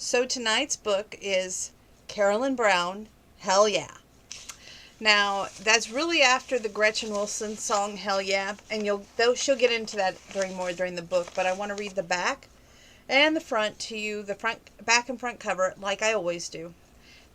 So tonight's book is Carolyn Brown, Hell Yeah. Now, that's really after the Gretchen Wilson song Hell Yeah, and she'll get into that during the book, but I want to read the back and the front to you, the back and front cover like I always do.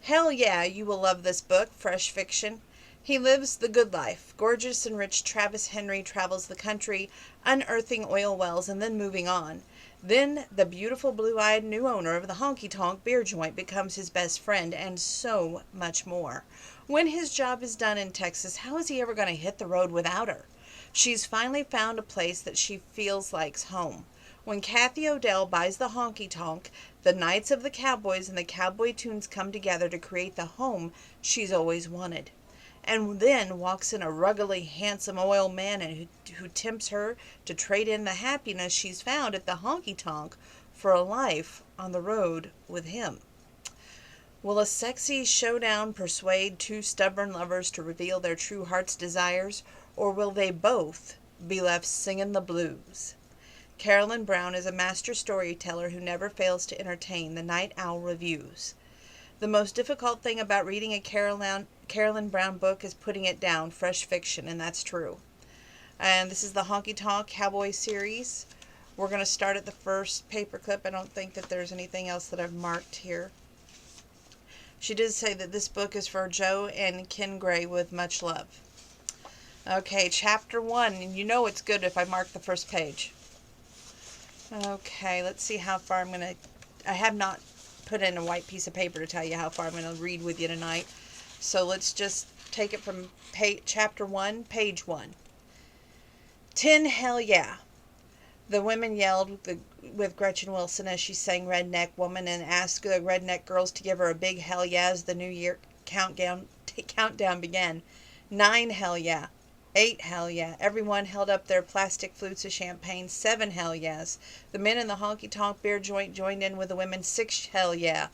Hell yeah, you will love this book, fresh fiction. He lives the good life. Gorgeous and rich Travis Henry travels the country, unearthing oil wells and then moving on. Then the beautiful blue-eyed new owner of the honky tonk beer joint becomes his best friend, and so much more. When his job is done in Texas, how is he ever going to hit the road without her? She's finally found a place that she feels like's home. When Kathy Odell buys the honky tonk, the Knights of the Cowboys and the cowboy tunes come together to create the home she's always wanted. And then walks in a ruggedly handsome oil man who tempts her to trade in the happiness she's found at the honky tonk for a life on the road with him. Will a sexy showdown persuade two stubborn lovers to reveal their true heart's desires, or will they both be left singing the blues? Carolyn Brown is a master storyteller who never fails to entertain. The Night Owl reviews. The most difficult thing about reading a Carolyn Brown book is putting it down, fresh fiction, and that's true. And this is the Honky Tonk Cowboy series. We're going to start at the first paperclip. I don't think that there's anything else that I've marked here. She did say that this book is for Joe and Ken Gray with much love. Okay, chapter 1, and you know it's good if I mark the first page. Okay, let's see how far I have not put in a white piece of paper to tell you how far I'm going to read with you tonight. So let's just take it from chapter 1, page 1. 10 hell yeah. The women yelled with Gretchen Wilson as she sang Redneck Woman and asked the Redneck girls to give her a big hell yeah as the New Year countdown began. 9 hell yeah. 8 hell yeah. Everyone held up their plastic flutes of champagne. 7 hell yes. The men in the honky tonk beer joint joined in with the women. 6 hell yeah.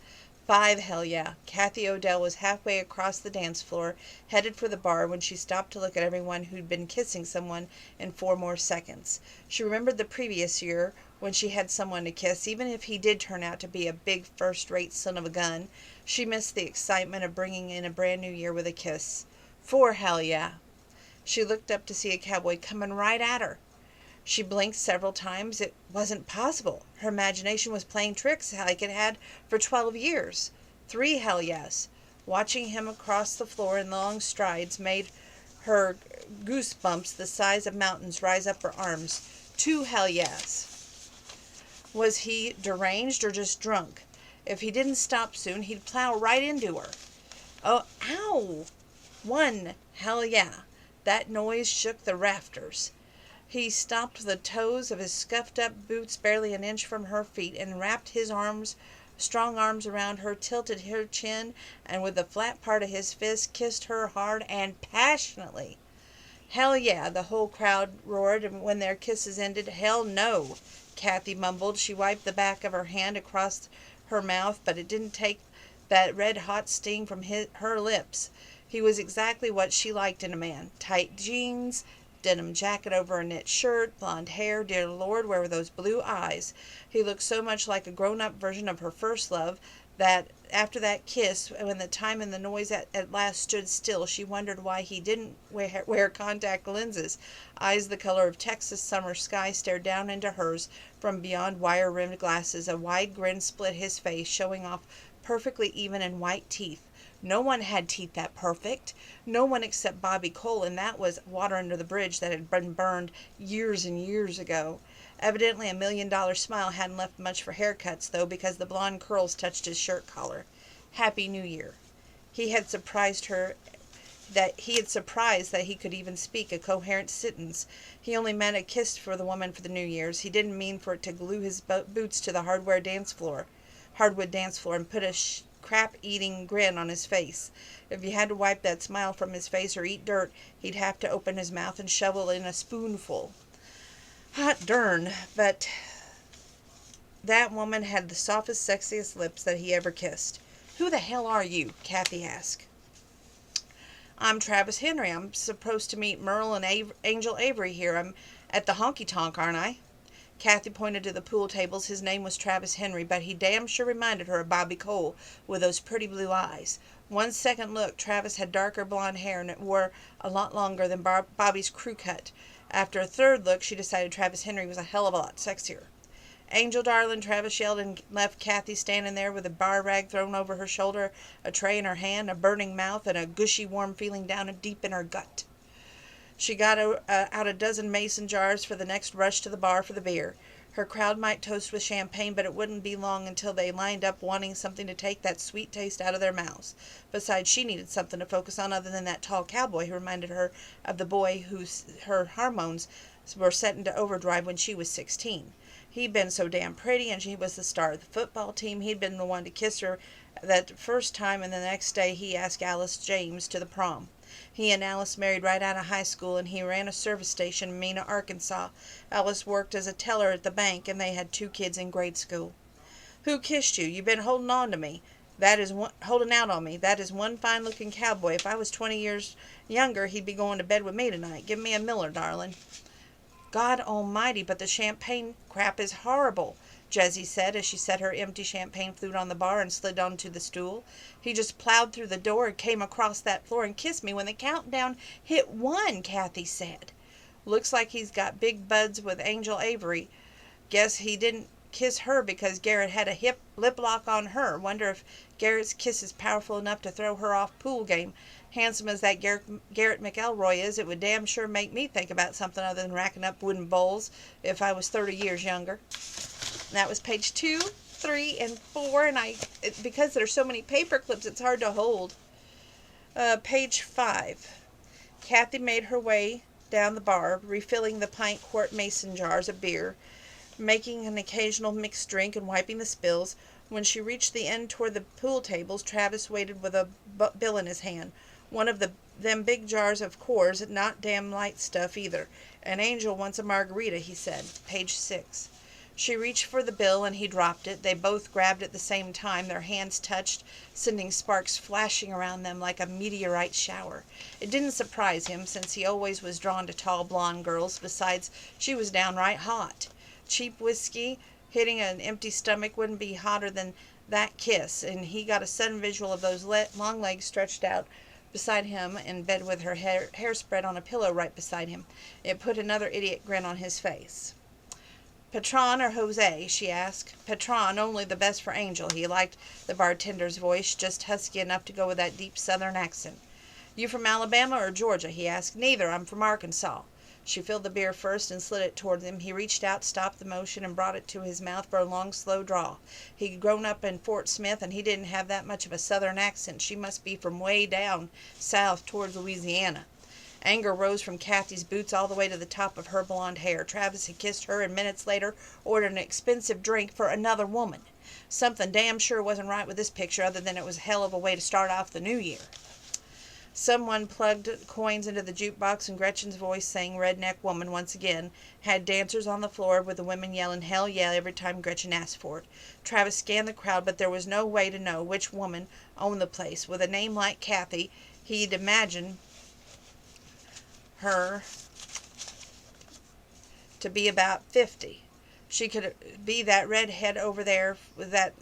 5 hell yeah. Kathy Odell was halfway across the dance floor, headed for the bar, when she stopped to look at everyone who'd been kissing someone in 4 more seconds. She remembered the previous year when she had someone to kiss, even if he did turn out to be a big first-rate son of a gun. She missed the excitement of bringing in a brand new year with a kiss. 4 hell yeah. She looked up to see a cowboy coming right at her. She blinked several times. It wasn't possible. Her imagination was playing tricks like it had for 12 years. 3 hell yes. Watching him across the floor in long strides made her goosebumps the size of mountains rise up her arms. 2 hell yes. Was he deranged or just drunk? If he didn't stop soon, he'd plow right into her. Oh, ow! 1 hell yeah. That noise shook the rafters. He stopped the toes of his scuffed-up boots barely an inch from her feet and wrapped his strong arms around her, tilted her chin, and with the flat part of his fist kissed her hard and passionately. Hell yeah, the whole crowd roared, and when their kisses ended, hell no, Kathy mumbled. She wiped the back of her hand across her mouth, but it didn't take that red-hot sting from her lips. He was exactly what she liked in a man. Tight jeans, denim jacket over a knit shirt, blonde hair. Dear Lord, where were those blue eyes? He looked so much like a grown-up version of her first love that after that kiss, when the time and the noise at last stood still, she wondered why he didn't wear contact lenses. Eyes the color of Texas summer sky stared down into hers from beyond wire-rimmed glasses. A wide grin split his face, showing off perfectly even and white teeth. No one had teeth that perfect. No one except Bobby Cole, and that was water under the bridge that had been burned years and years ago. Evidently a $1,000,000 smile hadn't left much for haircuts, though, because the blonde curls touched his shirt collar. Happy New Year. He had surprised that he could even speak a coherent sentence. He only meant a kiss for the woman for the New Year's. He didn't mean for it to glue his boots to the hardwood dance floor, and put a crap-eating grin on his face. If he had to wipe that smile from his face or eat dirt, he'd have to open his mouth and shovel in a spoonful. Hot darn, but that woman had the softest, sexiest lips that he ever kissed. Who the hell are you? Kathy asked. I'm Travis Henry. I'm supposed to meet Merle and Angel Avery here. I'm at the honky tonk, aren't I? Kathy pointed to the pool tables. His name was Travis Henry, but he damn sure reminded her of Bobby Cole with those pretty blue eyes. One second look, Travis had darker blonde hair and it wore a lot longer than Bobby's crew cut. After a third look, she decided Travis Henry was a hell of a lot sexier. Angel, darling, Travis yelled and left Kathy standing there with a bar rag thrown over her shoulder, a tray in her hand, a burning mouth, and a gushy warm feeling down deep in her gut. She got out a dozen mason jars for the next rush to the bar for the beer. Her crowd might toast with champagne, but it wouldn't be long until they lined up wanting something to take that sweet taste out of their mouths. Besides, she needed something to focus on other than that tall cowboy who reminded her of the boy her hormones were set into overdrive when she was 16. He'd been so damn pretty, and she was the star of the football team. He'd been the one to kiss her that first time, and the next day he asked Alice James to the prom. He and Alice married right out of high school, and he ran a service station in Mena, Arkansas. Alice worked as a teller at the bank, and they had 2 kids in grade school. "Who kissed you? You've been holding on to me. Holding out on me. That is one fine-looking cowboy. If I was 20 years younger, he'd be going to bed with me tonight. Give me a Miller, darling." "God almighty, but the champagne crap is horrible," Jessie said as she set her empty champagne flute on the bar and slid onto the stool. "He just plowed through the door and came across that floor and kissed me when the countdown hit 1, Kathy said. "Looks like he's got big buds with Angel Avery. Guess he didn't kiss her because Garrett had a lip lock on her. Wonder if Garrett's kiss is powerful enough to throw her off pool game. Handsome as that Garrett McElroy is, it would damn sure make me think about something other than racking up wooden bowls if I was 30 years younger." And that was page 2, 3, and 4, and because there's so many paper clips, it's hard to hold. Page 5. Kathy made her way down the bar, refilling the pint-quart mason jars of beer, making an occasional mixed drink, and wiping the spills. When she reached the end toward the pool tables, Travis waited with a bill in his hand. One of them big jars of Coors, not damn light stuff either. "An angel wants a margarita," he said. Page 6. She reached for the bill and he dropped it. They both grabbed at the same time. Their hands touched, sending sparks flashing around them like a meteorite shower. It didn't surprise him, since he always was drawn to tall blonde girls. Besides, she was downright hot. Cheap whiskey hitting an empty stomach wouldn't be hotter than that kiss, and he got a sudden visual of those long legs stretched out beside him in bed with her hair spread on a pillow right beside him. It put another idiot grin on his face. "Patron or Jose?" she asked. "Patron, only the best for Angel." He liked the bartender's voice, just husky enough to go with that deep southern accent. "You from Alabama or Georgia?" he asked. "Neither. I'm from Arkansas." She filled the beer first and slid it toward him. He reached out, stopped the motion, and brought it to his mouth for a long, slow draw. He'd grown up in Fort Smith, and he didn't have that much of a southern accent. She must be from way down south towards Louisiana. Anger rose from Kathy's boots all the way to the top of her blonde hair. Travis had kissed her, and minutes later ordered an expensive drink for another woman. Something damn sure wasn't right with this picture, other than it was a hell of a way to start off the new year. Someone plugged coins into the jukebox, and Gretchen's voice sang "Redneck Woman" once again. Had dancers on the floor, with the women yelling "Hell yeah" every time Gretchen asked for it. Travis scanned the crowd, but there was no way to know which woman owned the place. With a name like Kathy, he'd imagine her to be about 50. She could be that redhead over there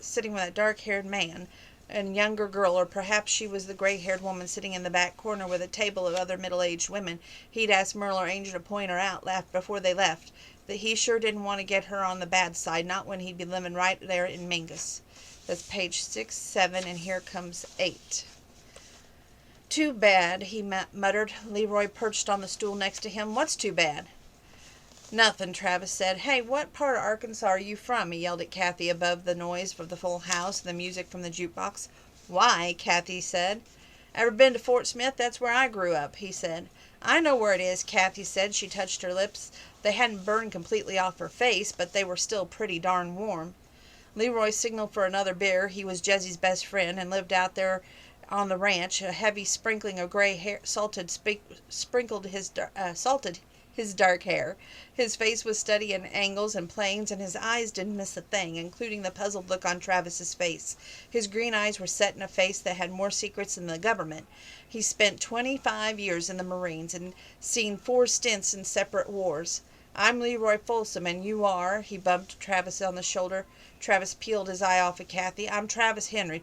sitting with that dark-haired man, and younger girl, or perhaps she was the gray-haired woman sitting in the back corner with a table of other middle-aged women. He'd asked Merle or Angel to point her out before they left. That he sure didn't want to get her on the bad side, not when he'd be living right there in Mingus. That's page 6, 7, and here comes 8. "Too bad," he muttered. Leroy perched on the stool next to him. "What's too bad?" "Nothing," Travis said. "Hey, what part of Arkansas are you from?" he yelled at Kathy above the noise of the full house and the music from the jukebox. "Why?" Kathy said. "Ever been to Fort Smith? That's where I grew up," he said. "I know where it is," Kathy said. She touched her lips. They hadn't burned completely off her face, but they were still pretty darn warm. Leroy signaled for another beer. He was Jessie's best friend and lived out there on the ranch. A heavy sprinkling of gray hair salted his dark hair. His face was steady in angles and planes, and his eyes didn't miss a thing, including the puzzled look on Travis's face. His green eyes were set in a face that had more secrets than the government. He spent 25 years in the Marines and seen 4 stints in separate wars. I'm Leroy Folsom, and you are, he bumped Travis on the shoulder. Travis peeled his eye off at Kathy. I'm Travis Henry.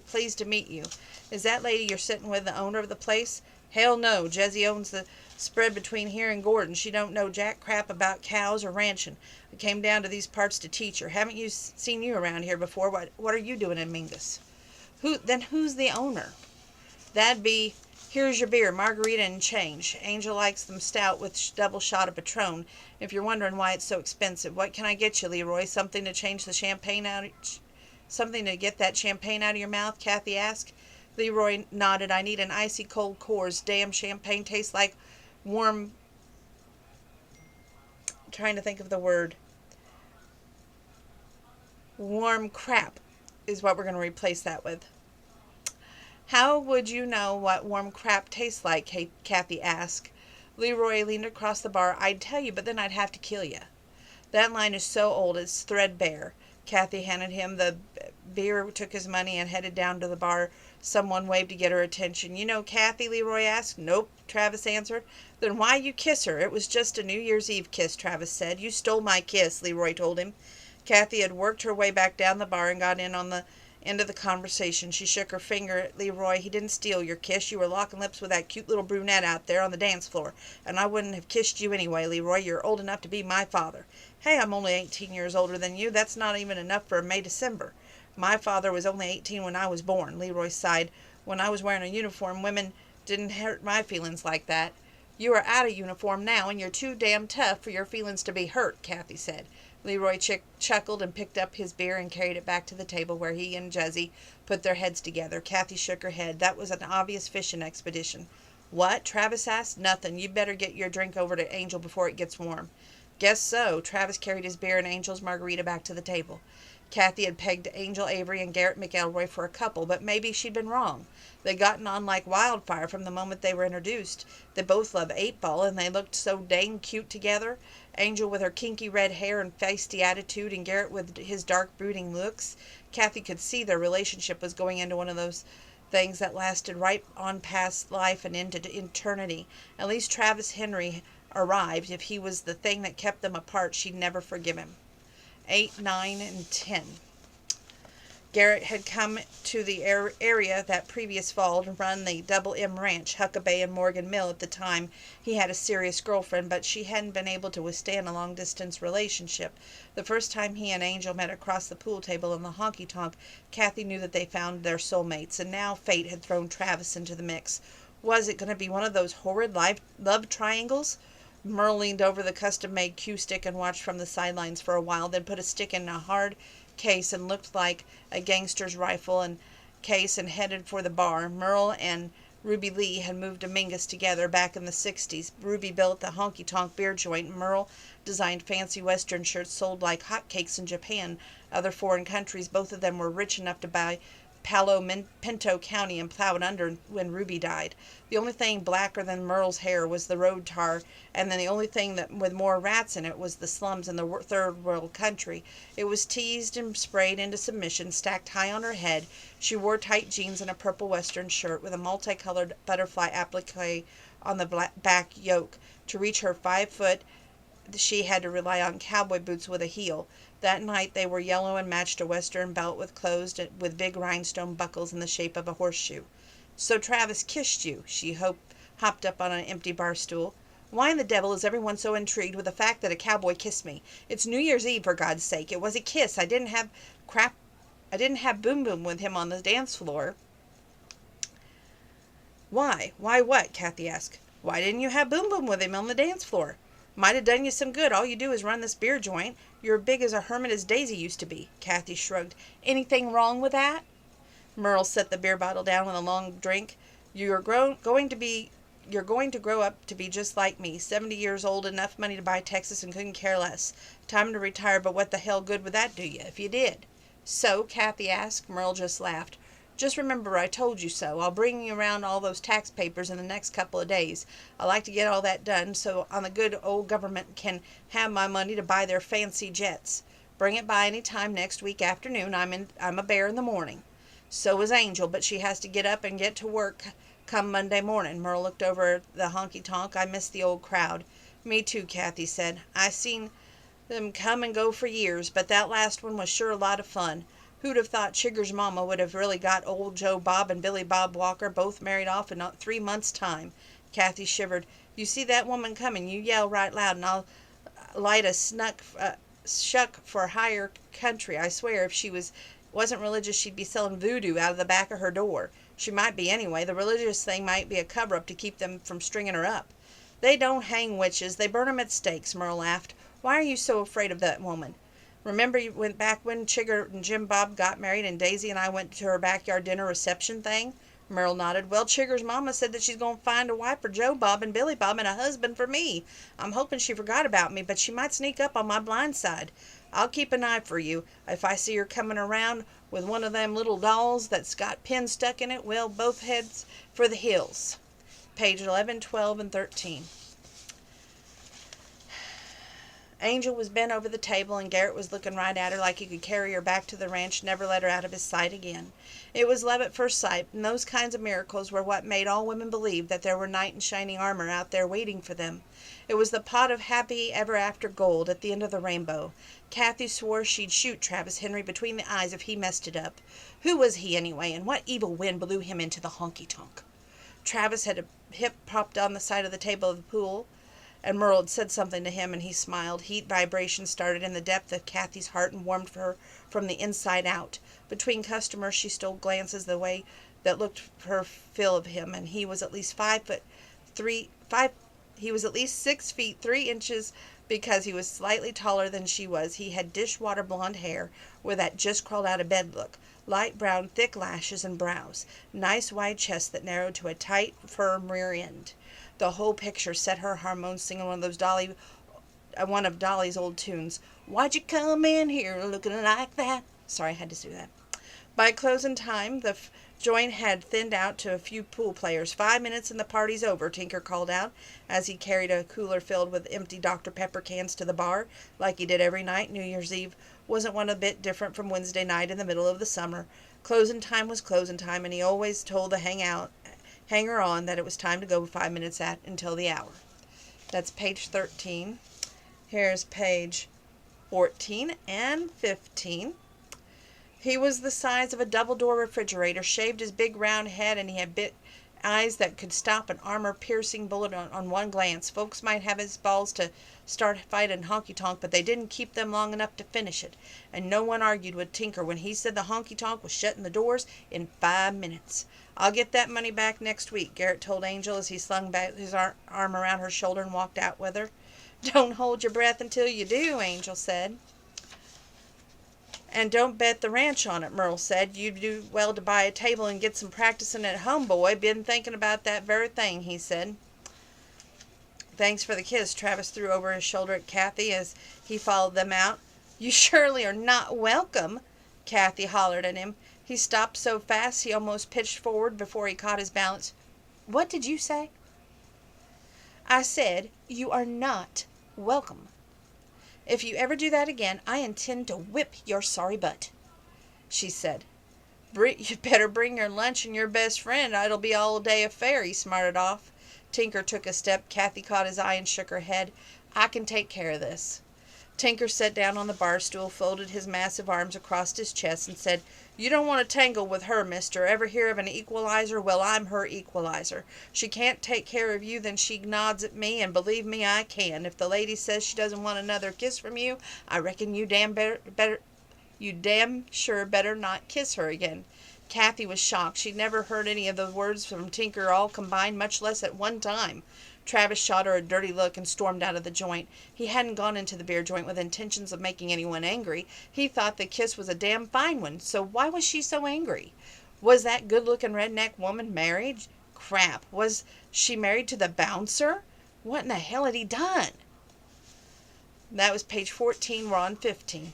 Pleased to meet you. Is that lady you're sitting with the owner of the place? Hell no. Jessie owns the spread between here and Gordon. She don't know jack crap about cows or ranching. I came down to these parts to teach her. Haven't you seen you around here before? What are you doing in Mingus? Who's the owner? That'd be, here's your beer, margarita and change. Angel likes them stout with double shot of Patron. If you're wondering why it's so expensive, what can I get you, Leroy? Something to change the champagne out, something to get that champagne out of your mouth? Kathy asked. Leroy nodded. I need an icy cold Coors. Damn champagne tastes like warm. I'm trying to think of the word. Warm crap is what we're going to replace that with. How would you know what warm crap tastes like? Kathy asked. Leroy leaned across the bar. I'd tell you, but then I'd have to kill you. That line is so old it's threadbare. Kathy handed him the beer, took his money, and headed down to the bar. Someone waved to get her attention. You know Kathy? Leroy asked. Nope, Travis answered. Then why you kiss her? It was just a New Year's Eve kiss, Travis said. You stole my kiss, Leroy told him. Kathy had worked her way back down the bar and got in on the end of the conversation. She shook her finger at Leroy. He didn't steal your kiss. You were locking lips with that cute little brunette out there on the dance floor. And I wouldn't have kissed you anyway, Leroy. You're old enough to be my father. Hey, I'm only 18 years older than you. That's not even enough for a May-December. My father was only 18 when I was born, Leroy sighed. When I was wearing a uniform, women didn't hurt my feelings like that. You are out of uniform now, and you're too damn tough for your feelings to be hurt, Kathy said. Leroy chuckled and picked up his beer and carried it back to the table where he and Jessie put their heads together. Kathy shook her head. That was an obvious fishing expedition. What? Travis asked. Nothing. You better get your drink over to Angel before it gets warm. Guess so. Travis carried his beer and Angel's margarita back to the table. Kathy had pegged Angel Avery and Garrett McElroy for a couple, but maybe she'd been wrong. They'd gotten on like wildfire from the moment they were introduced. They both loved 8-ball, and they looked so dang cute together. Angel with her kinky red hair and feisty attitude, and Garrett with his dark, brooding looks. Kathy could see their relationship was going into one of those things that lasted right on past life and into eternity. At least Travis Henry arrived. If he was the thing that kept them apart, she'd never forgive him. 8, 9, and 10. Garrett had come to the area that previous fall and run the Double M Ranch, Huckabee and Morgan Mill. At the time, he had a serious girlfriend, but she hadn't been able to withstand a long-distance relationship. The first time he and Angel met across the pool table in the honky tonk, Kathy knew that they found their soulmates, and now fate had thrown Travis into the mix. Was it going to be one of those horrid love triangles? Merle leaned over the custom-made cue stick and watched from the sidelines for a while, then put a stick in a hard case and looked like a gangster's rifle and case and headed for the bar. Merle and Ruby Lee had moved to Mingus together back in the 60s. Ruby built the honky tonk beer joint. Merle designed fancy western shirts sold like hotcakes in Japan. Other foreign countries, both of them were rich enough to buy Palo Pinto County and plow it under when Ruby died. The only thing blacker than Merle's hair was the road tar, and then the only thing that with more rats in it was the slums in the third world country. It was teased and sprayed into submission, stacked high on her head. She wore tight jeans and a purple western shirt with a multicolored butterfly applique on the back yoke. To reach her 5 foot, she had to rely on cowboy boots with a heel. That night they were yellow and matched a western belt with big rhinestone buckles in the shape of a horseshoe. So Travis kissed you, she hopped up on an empty bar stool. Why in the devil is everyone so intrigued with the fact that a cowboy kissed me? It's New Year's Eve, for God's sake. It was a kiss. I didn't have Boom Boom with him on the dance floor. Why? Why what? Kathy asked. Why didn't you have Boom Boom with him on the dance floor? Might have done you some good. All you do is run this beer joint. You're big as a hermit as Daisy used to be. Kathy shrugged. Anything wrong with that? Merle set the beer bottle down with a long drink. You're going to grow up to be just like me. 70 years old, enough money to buy Texas and couldn't care less. Time to retire, but what the hell good would that do you if you did? So? Kathy asked. Merle just laughed. Just remember I told you so. I'll bring you around all those tax papers in the next couple of days. I like to get all that done so the good old government can have my money to buy their fancy jets. Bring it by any time next week afternoon. I'm a bear in the morning. So is Angel, but she has to get up and get to work come Monday morning. Merle looked over the honky tonk. I miss the old crowd. Me too, Kathy said. I seen them come and go for years, but that last one was sure a lot of fun. Who'd have thought Chigger's mama would have really got old Joe Bob and Billy Bob Walker both married off in 3 months' time? Kathy shivered. You see that woman coming, you yell right loud, and I'll light a shuck for higher country. I swear, if she wasn't religious, she'd be selling voodoo out of the back of her door. She might be anyway. The religious thing might be a cover-up to keep them from stringing her up. They don't hang witches. They burn 'em at stakes, Merle laughed. Why are you so afraid of that woman? Remember you went back when Chigger and Jim Bob got married and Daisy and I went to her backyard dinner reception thing? Merle nodded. Well, Chigger's mama said that she's going to find a wife for Joe Bob and Billy Bob and a husband for me. I'm hoping she forgot about me, but she might sneak up on my blind side. I'll keep an eye for you. If I see her coming around with one of them little dolls that's got pins stuck in it, well, both heads for the hills. Page 11, 12, and 13. Angel was bent over the table, and Garrett was looking right at her like he could carry her back to the ranch, never let her out of his sight again. It was love at first sight, and those kinds of miracles were what made all women believe that there were knight in shining armor out there waiting for them. It was the pot of happy ever after gold at the end of the rainbow. Kathy swore she'd shoot Travis Henry between the eyes if he messed it up. Who was he anyway, and what evil wind blew him into the honky tonk? Travis had a hip propped on the side of the table of the pool, and Merle had said something to him, and he smiled. Heat vibrations started in the depth of Kathy's heart and warmed her from the inside out. Between customers, she stole glances the way that looked her fill of him, and he was at least 6 feet 3 inches because he was slightly taller than she was. He had dishwater blonde hair with that just crawled out of bed look, light brown, thick lashes and brows, nice wide chest that narrowed to a tight, firm rear end. The whole picture set her hormones singing one of Dolly's old tunes. Why'd you come in here looking like that? Sorry, I had to do that. By closing time, the joint had thinned out to a few pool players. 5 minutes and the party's over, Tinker called out, as he carried a cooler filled with empty Dr. Pepper cans to the bar, like he did every night. New Year's Eve wasn't one a bit different from Wednesday night in the middle of the summer. Closing time was closing time, and he always told the hanger-on that it was time to go 5 minutes until the hour. That's page 13. Here's page 14 and 15. He was the size of a double-door refrigerator, shaved his big round head, and he had eyes that could stop an armor-piercing bullet on one glance. Folks might have his balls to start fighting honky-tonk, but they didn't keep them long enough to finish it. And no one argued with Tinker when he said the honky-tonk was shutting the doors in 5 minutes. I'll get that money back next week, Garrett told Angel as he slung back his arm around her shoulder and walked out with her. Don't hold your breath until you do, Angel said. And don't bet the ranch on it, Merle said. You'd do well to buy a table and get some practicing at home, boy. Been thinking about that very thing, he said. Thanks for the kiss, Travis threw over his shoulder at Kathy as he followed them out. You surely are not welcome, Kathy hollered at him. He stopped so fast he almost pitched forward before he caught his balance. What did you say? I said, you are not welcome. If you ever do that again, I intend to whip your sorry butt, she said. You'd better bring your lunch and your best friend. It'll be all day affair, he smarted off. Tinker took a step. Kathy caught his eye and shook her head. I can take care of this. Tinker sat down on the bar stool, folded his massive arms across his chest, and said, You don't want to tangle with her, mister. Ever hear of an equalizer? Well, I'm her equalizer. She can't take care of you, then she nods at me, and believe me, I can. If the lady says she doesn't want another kiss from you, I reckon you damn sure better not kiss her again. Kathy was shocked. She'd never heard any of the words from Tinker all combined, much less at one time. Travis shot her a dirty look and stormed out of the joint. He hadn't gone into the beer joint with intentions of making anyone angry. He thought the kiss was a damn fine one, so why was she so angry? Was that good-looking redneck woman married? Crap, was she married to the bouncer? What in the hell had he done? That was page 14. We're on 15.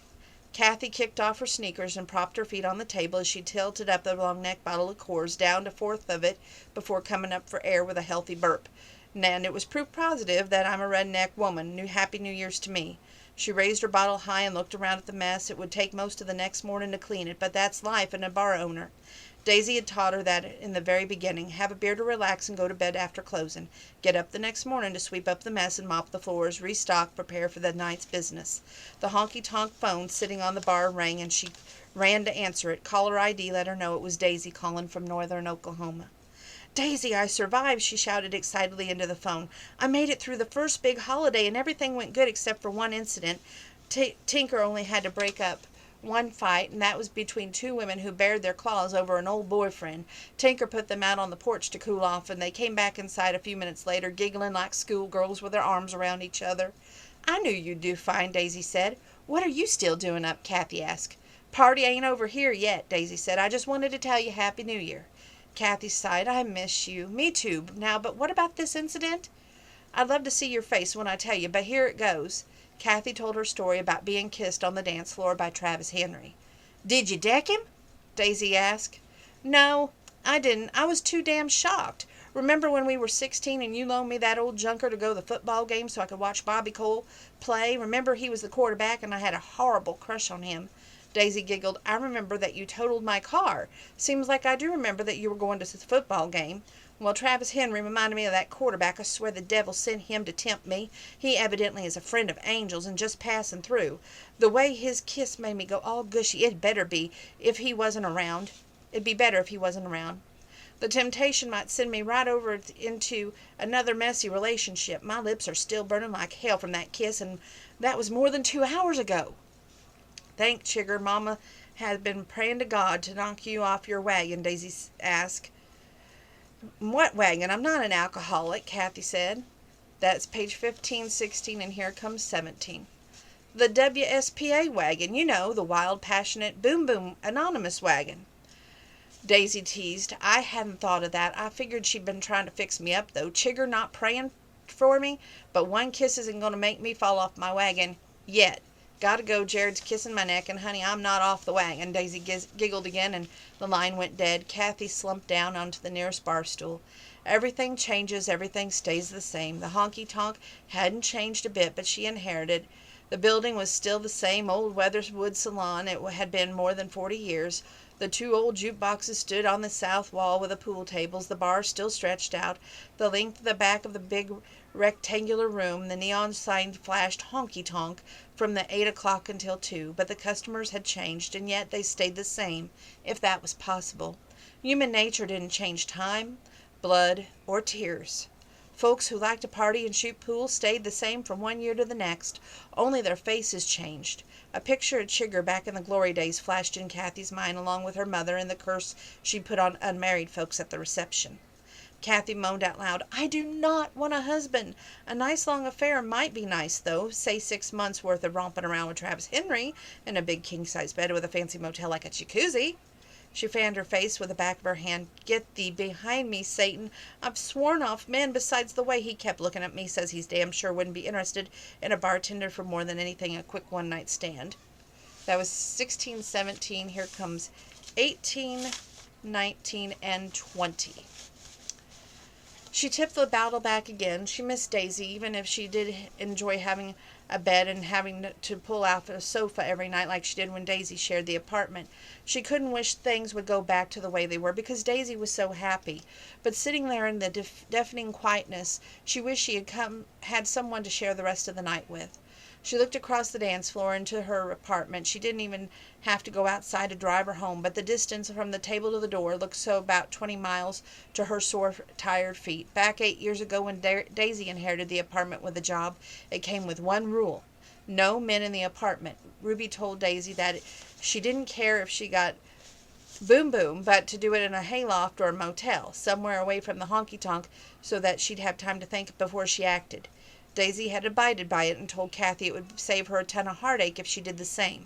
Kathy kicked off her sneakers and propped her feet on the table as she tilted up the long-necked bottle of Coors, down a fourth of it before coming up for air with a healthy burp. And it was proof positive that I'm a redneck woman. Happy New Year's to me. She raised her bottle high and looked around at the mess. It would take most of the next morning to clean it, but that's life in a bar owner. Daisy had taught her that in the very beginning. Have a beer to relax and go to bed after closing. Get up the next morning to sweep up the mess and mop the floors, restock, prepare for the night's business. The honky-tonk phone sitting on the bar rang, and she ran to answer it. Caller ID let her know it was Daisy calling from northern Oklahoma. "Daisy, I survived," she shouted excitedly into the phone. "I made it through the first big holiday, and everything went good except for one incident. Tinker only had to break up one fight, and that was between two women who bared their claws over an old boyfriend. Tinker put them out on the porch to cool off, and they came back inside a few minutes later, giggling like schoolgirls with their arms around each other." "I knew you'd do fine," Daisy said. "What are you still doing up?" Kathy asked. "Party ain't over here yet," Daisy said. "I just wanted to tell you Happy New Year." Kathy sighed. "I miss you." "Me too. Now, but what about this incident?" "I'd love to see your face when I tell you, but here it goes." Kathy told her story about being kissed on the dance floor by Travis Henry. "Did you deck him?" Daisy asked. "No, I didn't. I was too damn shocked. Remember when we were 16 and you loaned me that old junker to go to the football game so I could watch Bobby Cole play? Remember he was the quarterback and I had a horrible crush on him?" Daisy giggled. "I remember that you totaled my car. Seems like I do remember that you were going to the football game. Well, Travis Henry reminded me of that quarterback. I swear the devil sent him to tempt me. He evidently is a friend of angels and just passing through. The way his kiss made me go all gushy. It'd be better if he wasn't around. The temptation might send me right over into another messy relationship. My lips are still burning like hell from that kiss, and that was more than 2 hours ago." "Thank Chigger, Mama has been praying to God to knock you off your wagon," Daisy asked. "What wagon? I'm not an alcoholic," Kathy said. That's page 15, 16, and here comes 17. "The WSPA wagon, you know, the wild, passionate, boom boom anonymous wagon." Daisy teased. "I hadn't thought of that. I figured she'd been trying to fix me up, though. Chigger not praying for me, but one kiss isn't going to make me fall off my wagon yet. Gotta go, Jared's kissing my neck, and honey, I'm not off the wagon." Daisy giggled again, and the line went dead. Kathy slumped down onto the nearest bar stool. Everything changes, everything stays the same. The honky-tonk hadn't changed a bit, but she inherited. The building was still the same old Weatherwood salon. It had been more than 40 years. The 2 old jukeboxes stood on the south wall with the pool tables. The bar still stretched out the length of the back of the big rectangular room. The neon sign flashed honky tonk from the 8 o'clock until 2, but the customers had changed, and yet they stayed the same, if that was possible. Human nature didn't change time, blood, or tears. Folks who liked to party and shoot pool stayed the same from one year to the next, only their faces changed. A picture of Chigger back in the glory days flashed in Kathy's mind, along with her mother and the curse she'd put on unmarried folks at the reception. Kathy moaned out loud. "I do not want a husband. A nice long affair might be nice, though. Say 6 months' worth of romping around with Travis Henry in a big king-size bed with a fancy motel like a jacuzzi." She fanned her face with the back of her hand. "Get thee behind me, Satan. I've sworn off men. Besides, the way he kept looking at me says he's damn sure wouldn't be interested in a bartender for more than anything a quick one-night stand." That was 16, 17. Here comes 18, 19, and 20. She tipped the bottle back again. She missed Daisy, even if she did enjoy having a bed and having to pull out a sofa every night like she did when Daisy shared the apartment. She couldn't wish things would go back to the way they were because Daisy was so happy. But sitting there in the deafening quietness, she wished she had someone to share the rest of the night with. She looked across the dance floor into her apartment. She didn't even have to go outside to drive her home, but the distance from the table to the door looked so about 20 miles to her sore, tired feet. Back 8 years ago when Daisy inherited the apartment with a job, it came with one rule: no men in the apartment. Ruby told Daisy that she didn't care if she got boom boom, but to do it in a hayloft or a motel, somewhere away from the honky-tonk so that she'd have time to think before she acted. Daisy had abided by it and told Kathy it would save her a ton of heartache if she did the same.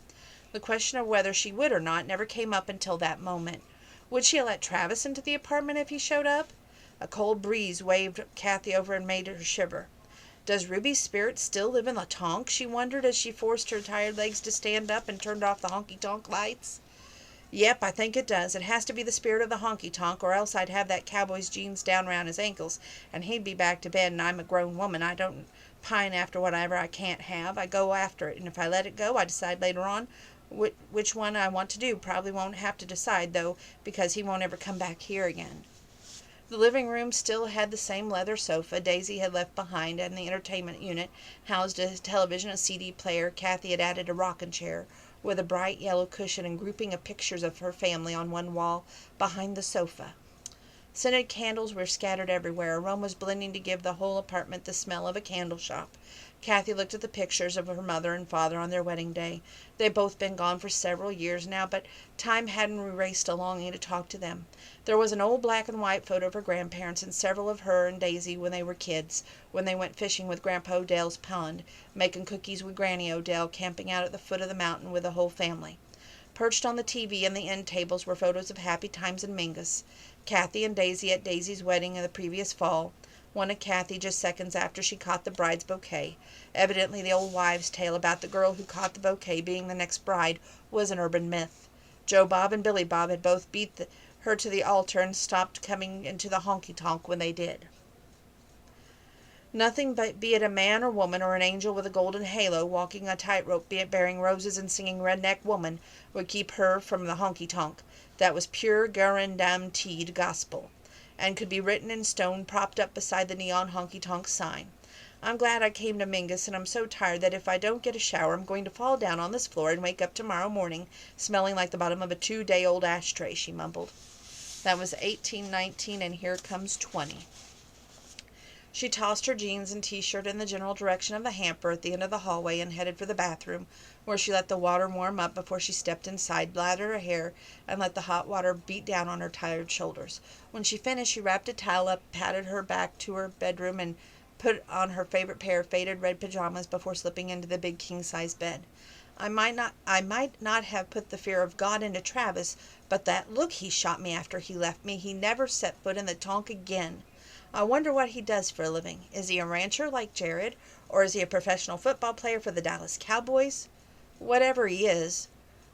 The question of whether she would or not never came up until that moment. Would she let Travis into the apartment if he showed up? A cold breeze waved Kathy over and made her shiver. Does Ruby's spirit still live in the tonk? She wondered as she forced her tired legs to stand up and turned off the honky-tonk lights. Yep, I think it does. It has to be the spirit of the honky-tonk, or else I'd have that cowboy's jeans down round his ankles, and he'd be back to bed, and I'm a grown woman. I don't pine after whatever I can't have. I go after it, and if I let it go, I decide later on which one I want to do. Probably won't have to decide, though, because he won't ever come back here again. The living room still had the same leather sofa Daisy had left behind, and the entertainment unit housed a television, a CD player. Kathy had added a rocking chair with a bright yellow cushion and grouping of pictures of her family on one wall behind the sofa. Scented candles were scattered everywhere, aromas blending to give the whole apartment the smell of a candle shop. Kathy looked at the pictures of her mother and father on their wedding day. They had both been gone for several years now, but time hadn't erased a longing to talk to them. There was an old black and white photo of her grandparents and several of her and Daisy when they were kids, when they went fishing with Grandpa Odell's pond, making cookies with Granny Odell, camping out at the foot of the mountain with the whole family. Perched on the TV and the end tables were photos of happy times in Mingus. Kathy and Daisy at Daisy's wedding in the previous fall. One of Kathy just seconds after she caught the bride's bouquet. Evidently the old wives' tale about the girl who caught the bouquet being the next bride was an urban myth. Joe Bob and Billy Bob had both beat her to the altar and stopped coming into the honky tonk when they did. Nothing but, be it a man or woman or an angel with a golden halo walking a tightrope, be it bearing roses and singing Redneck Woman, would keep her from the honky tonk. That was pure guaranteed gospel, and could be written in stone propped up beside the neon honky tonk sign. I'm glad I came to Mingus, and I'm so tired that if I don't get a shower I'm going to fall down on this floor and wake up tomorrow morning smelling like the bottom of a 2-day-old ashtray, she mumbled. That was 1819, and here comes 20. She tossed her jeans and t-shirt in the general direction of the hamper at the end of the hallway and headed for the bathroom, where she let the water warm up before she stepped inside, lathered her hair, and let the hot water beat down on her tired shoulders. When she finished, she wrapped a towel up, patted her back to her bedroom, and put on her favorite pair of faded red pajamas before slipping into the big king-size bed. I might not have put the fear of God into Travis, but that look he shot me after he left me, he never set foot in the tonk again. I wonder what he does for a living. Is he a rancher like Jared, or is he a professional football player for the Dallas Cowboys? Whatever he is,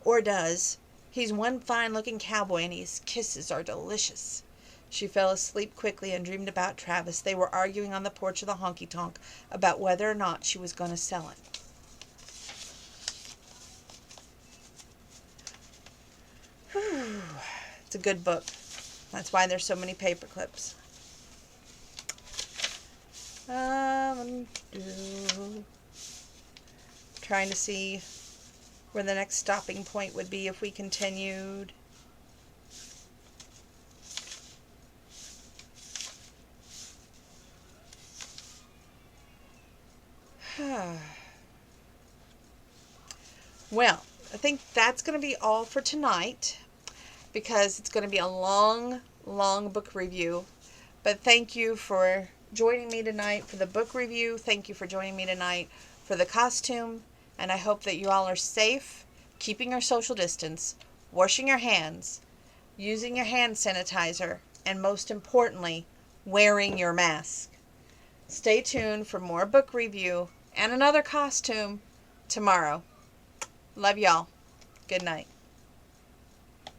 or does, he's one fine-looking cowboy, and his kisses are delicious. She fell asleep quickly and dreamed about Travis. They were arguing on the porch of the honky-tonk about whether or not she was going to sell it. Whew. It's a good book. That's why there's so many paper clips. Trying to see where the next stopping point would be if we continued. Well, I think that's going to be all for tonight, because it's going to be a long book review. But thank you for joining me tonight for the book review. Thank you for joining me tonight for the costume. And I hope that you all are safe, keeping your social distance, washing your hands, using your hand sanitizer, and most importantly, wearing your mask. Stay tuned for more book review and another costume tomorrow. Love y'all. Good night.